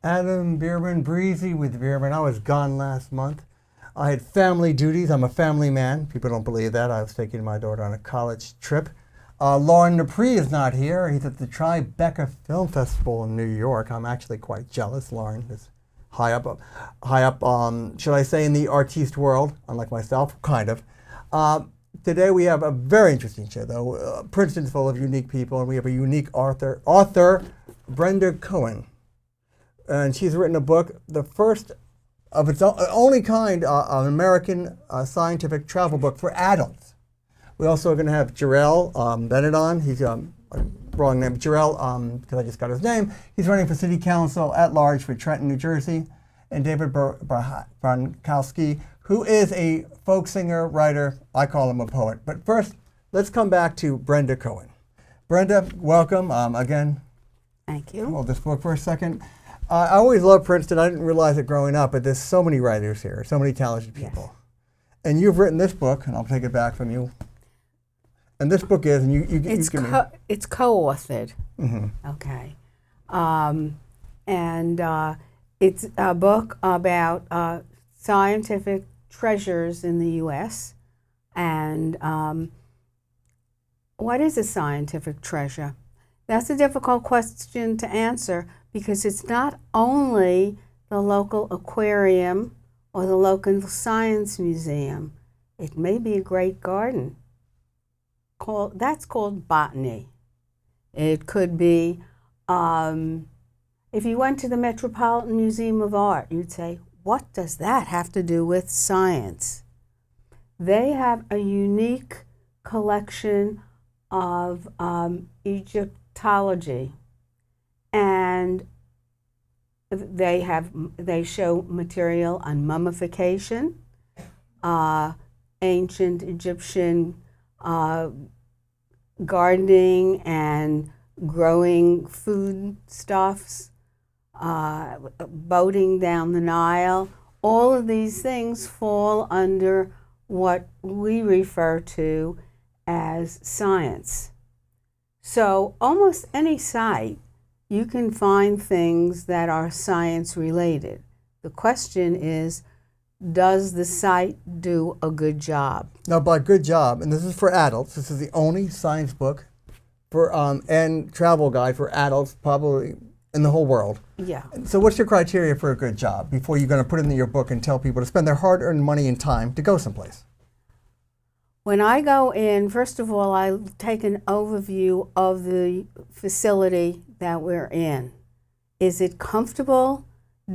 Adam Bierman, Breezy with Bierman. I was gone last month. I had family duties. I'm a family man. People don't believe that. I was taking my daughter on a college trip. Lauren Dupree is not here. He's at the Tribeca Film Festival in New York. I'm actually quite jealous. Lauren is high up, should I say, in the artiste world, unlike myself, kind of. Today we have a very interesting show, though. Princeton's full of unique people, and we have a unique author, Brenda Cohen. And she's written a book, the first of its only kind, an American scientific travel book for adults. We also are going to have Jarrell Bennett on. He's wrong name, Jarrell, because I just got his name. He's running for city council at large for Trenton, New Jersey. And David Bronkowski, who is a folk singer, writer. I call him a poet. But first, let's come back to Brenda Cohen. Brenda, welcome again. Thank you. Hold this book for a second. I always loved Princeton. I didn't realize it growing up, but there's so many writers here, so many talented people. Yes. And you've written this book, and I'll take it back from you. And this book is, and it's co-authored. Mm-hmm. Okay, and it's a book about scientific treasures in the U.S. And what is a scientific treasure? That's a difficult question to answer because it's not only the local aquarium or the local science museum. It may be a great garden. That's called botany. It could be, if you went to the Metropolitan Museum of Art, you'd say, what does that have to do with science? They have a unique collection of Egyptology, and they show material on mummification, ancient Egyptian gardening and growing foodstuffs, boating down the Nile. All of these things fall under what we refer to as science. So almost any site, you can find things that are science related. The question is, does the site do a good job? Now, by good job, and this is for adults, this is the only science book for and travel guide for adults probably in the whole world. Yeah. So what's your criteria for a good job before you're going to put it in your book and tell people to spend their hard-earned money and time to go someplace? When I go in, first of all, I take an overview of the facility that we're in. Is it comfortable?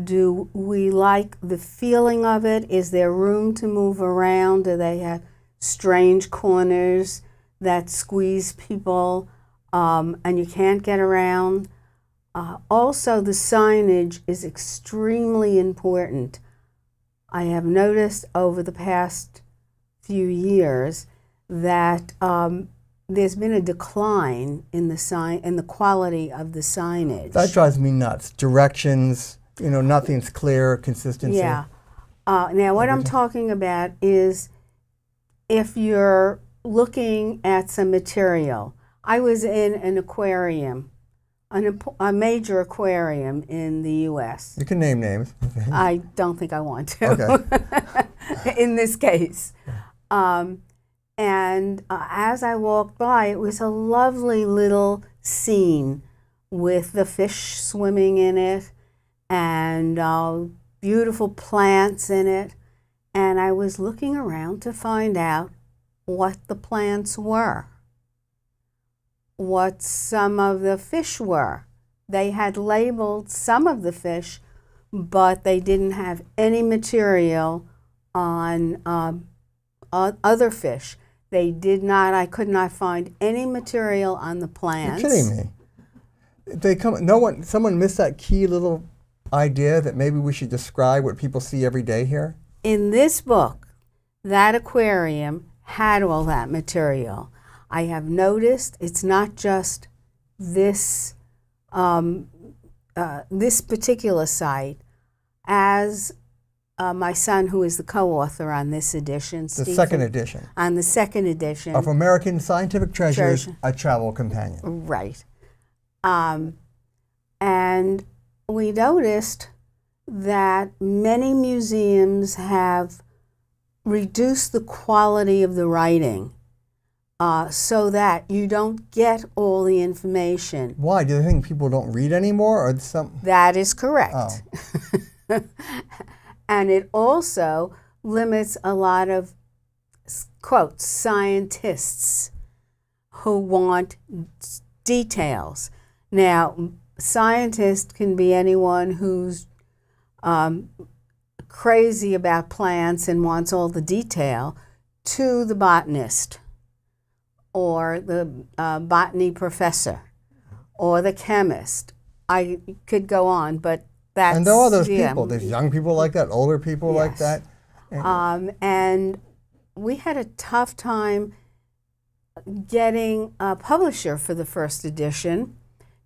Do we like the feeling of it? Is there room to move around? Do they have strange corners that squeeze people and you can't get around? Also, the signage is extremely important. I have noticed over the past few years that there's been a decline in the quality of the signage. That drives me nuts. Directions, nothing's clear, consistency. Yeah. Now, what I'm talking about is if you're looking at some material. I was in an aquarium, a major aquarium in the U.S. You can name names. I don't think I want to. Okay. In this case. And as I walked by, it was a lovely little scene with the fish swimming in it and beautiful plants in it. And I was looking around to find out what the plants were, what some of the fish were. They had labeled some of the fish, but they didn't have any material on other fish. They did not. I could not find any material on the plants. You're kidding me. Someone missed that key little idea that maybe we should describe what people see every day here? In this book, that aquarium had all that material. I have noticed it's not just this this particular site. As my son, who is the co-author on this edition, The second edition. On the second edition. Of American Scientific Treasures, A Travel Companion. Right. And we noticed that many museums have reduced the quality of the writing so that you don't get all the information. Why? Do they think people don't read anymore, or some? That is correct. Oh. And it also limits a lot of, quote, scientists who want details. Now, scientist can be anyone who's crazy about plants and wants all the detail, to the botanist or the botany professor or the chemist. I could go on, but that's... And there are those people. There's young people like that, older people like that. And we had a tough time getting a publisher for the first edition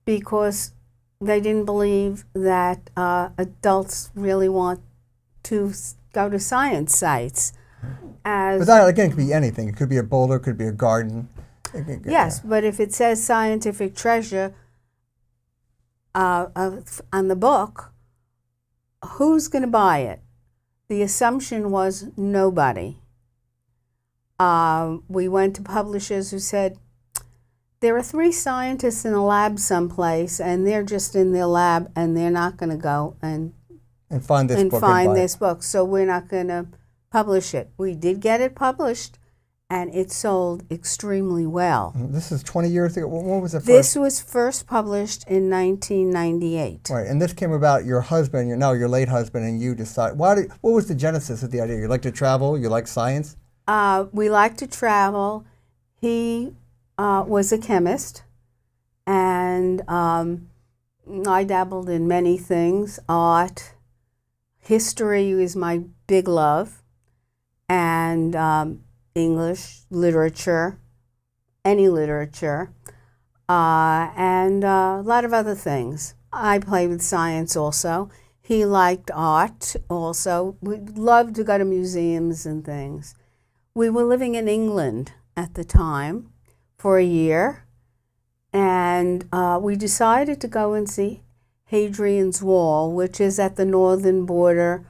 because they didn't believe that adults really want to go to science sites. But that, again, could be anything. It could be a boulder, it could be a garden. Yes, but if it says scientific treasure on the book, who's going to buy it? The assumption was nobody. We went to publishers who said, there are 3 scientists in a lab someplace, and they're just in their lab, and they're not going to go and find this book. So we're not going to publish it. We did get it published, and it sold extremely well. This is 20 years ago. What was the first? This was first published in 1998. Right, and this came about your husband, your late husband, and you decide. What was the genesis of the idea? You like to travel? You like science? We like to travel. He was a chemist, and I dabbled in many things. Art, history is my big love, and English, literature, any literature, and a lot of other things. I played with science also. He liked art also. We loved to go to museums and things. We were living in England at the time for a year, and we decided to go and see Hadrian's Wall, which is at the northern border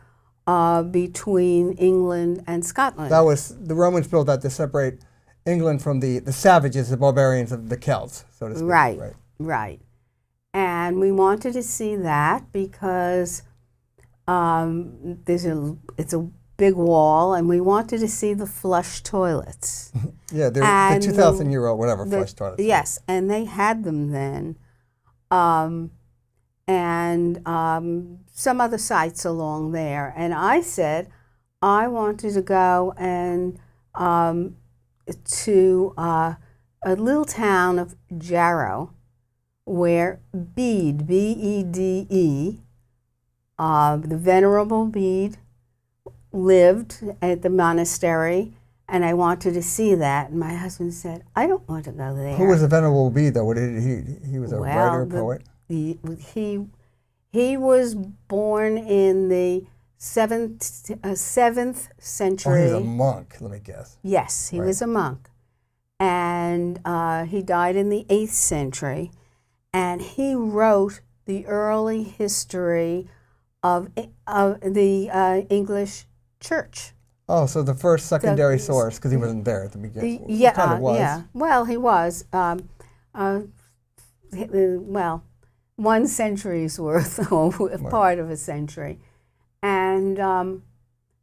between England and Scotland. That was, the Romans built that to separate England from the savages, the barbarians of the Celts, so to speak. Right. And we wanted to see that because it's a big wall, and we wanted to see the flush toilets. Yeah, the 2,000-year-old, whatever, flush toilets. Yes, and they had them then. And some other sites along there. And I said I wanted to go and to a little town of Jarrow, where Bede, B-E-D-E, the Venerable Bede, lived at the monastery, and I wanted to see that. And my husband said, I don't want to go there. Who was the Venerable Bede, though? What did he was a writer, poet? He was born in the 7th century. Oh, he was a monk, let me guess. Yes, he was a monk. And he died in the 8th century. And he wrote the early history of the English church. Oh, so the first secondary source, because he wasn't there at the beginning. Yeah, kind of was. Yeah. Well, he was. Well, 1 century's worth, or part of a century. And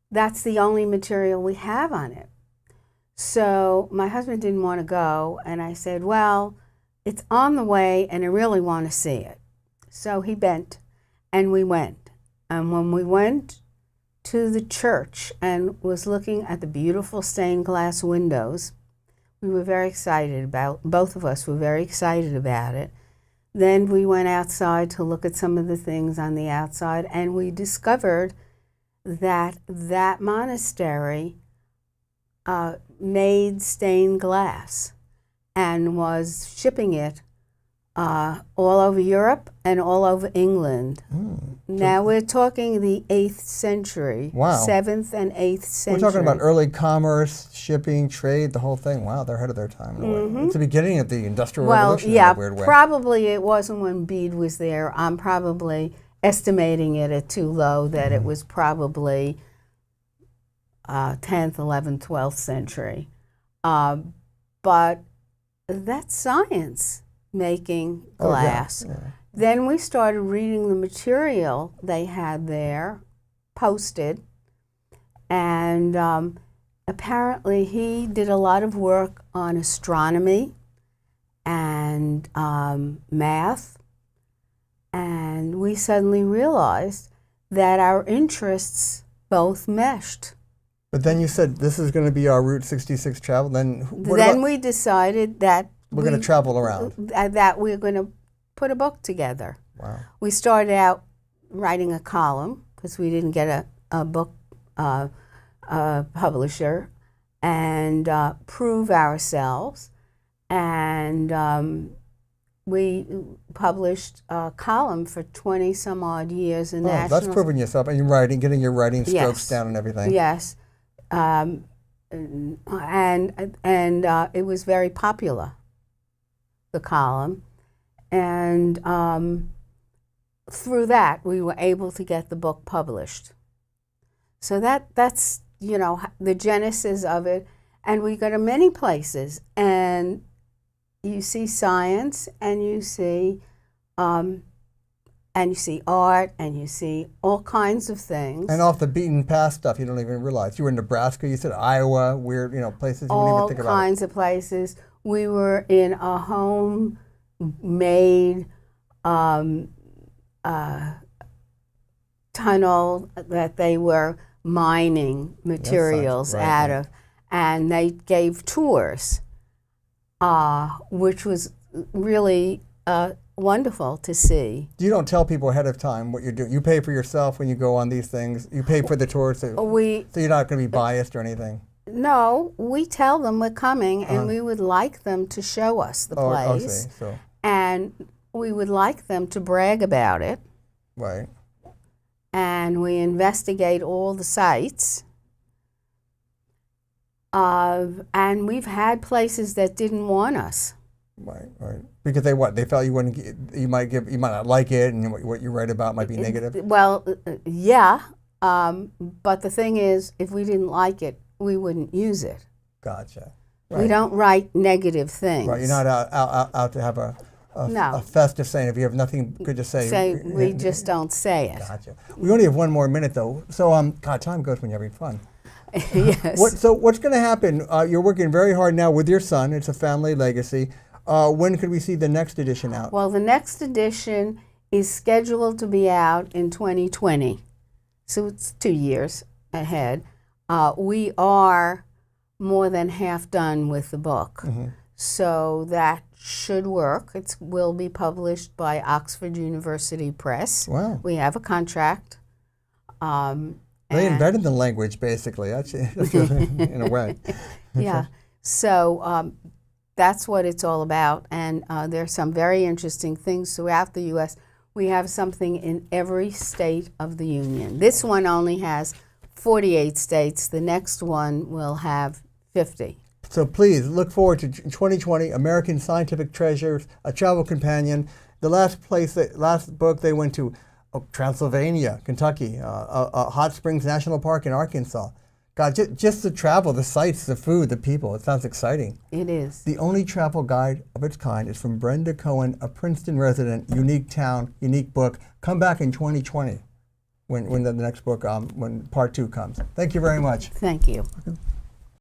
that's the only material we have on it. So my husband didn't want to go, and I said, well, it's on the way, and I really want to see it. So he bent, and we went. And when we went to the church and was looking at the beautiful stained glass windows, we were very excited both of us were very excited about it. Then we went outside to look at some of the things on the outside, and we discovered that that monastery made stained glass and was shipping it all over Europe and all over England. Now we're talking the 8th century. Wow. 7th and 8th century. We're talking about early commerce, shipping, trade, the whole thing. Wow, they're ahead of their time in a way. It's the beginning of the Industrial Revolution in a weird way. Probably it wasn't when Bede was there. I'm probably estimating it at too low, that it was probably 10th, 11th, 12th century. But that's science making glass. Oh, yeah. Then we started reading the material they had there, posted, and apparently he did a lot of work on astronomy and math, and we suddenly realized that our interests both meshed. But then you said this is going to be our Route 66 travel. Then We decided that we're going to travel around. That we're going to put a book together. Wow. We started out writing a column because we didn't get a book publisher, and prove ourselves. And we published a column for 20 some odd years in national. That's proving yourself, and you're getting your writing strokes down and everything. Yes. And it was very popular, the column, and through that we were able to get the book published. So that's the genesis of it, and we go to many places, and you see science, and you see art, and you see all kinds of things. And off the beaten path stuff you don't even realize. You were in Nebraska, you said Iowa, weird, places you wouldn't even think about. All kinds of places. We were in a home-made tunnel that they were mining materials out of, and they gave tours, which was really wonderful to see. You don't tell people ahead of time what you're doing. You pay for yourself when you go on these things. You pay for the tours, so you're not going to be biased or anything. No, we tell them we're coming, and we would like them to show us the place, and we would like them to brag about it. Right. And we investigate all the sites. And we've had places that didn't want us. Right. Because they felt you wouldn't. You might not like it, and what you write about might be negative. Well, yeah. But the thing is, if we didn't like it, we wouldn't use it. Gotcha. Right. We don't write negative things. Right. You're not out to have a festive saying. If you have nothing good to say, we just don't say it. Gotcha. We only have one more minute though. So God, time goes when you're having fun. Yes. What's going to happen? You're working very hard now with your son. It's a family legacy. When could we see the next edition out? Well, the next edition is scheduled to be out in 2020, so it's 2 years ahead. We are more than half done with the book, so that should work. It will be published by Oxford University Press. Wow. We have a contract. They invented the language, basically, that's in a way. Yeah. So that's what it's all about. And there's some very interesting things throughout the U.S. We have something in every state of the Union. This one only has 48 states. The next one will have 50. So please look forward to 2020, American Scientific Treasures, A Travel Companion. The last book they went to, Transylvania, Kentucky, Hot Springs National Park in Arkansas. God, just the travel, the sights, the food, the people. It sounds exciting. It is. The only travel guide of its kind is from Brenda Cohen, a Princeton resident, unique town, unique book. Come back in 2020 when the next book, when part 2 comes. Thank you very much. Thank you. Okay.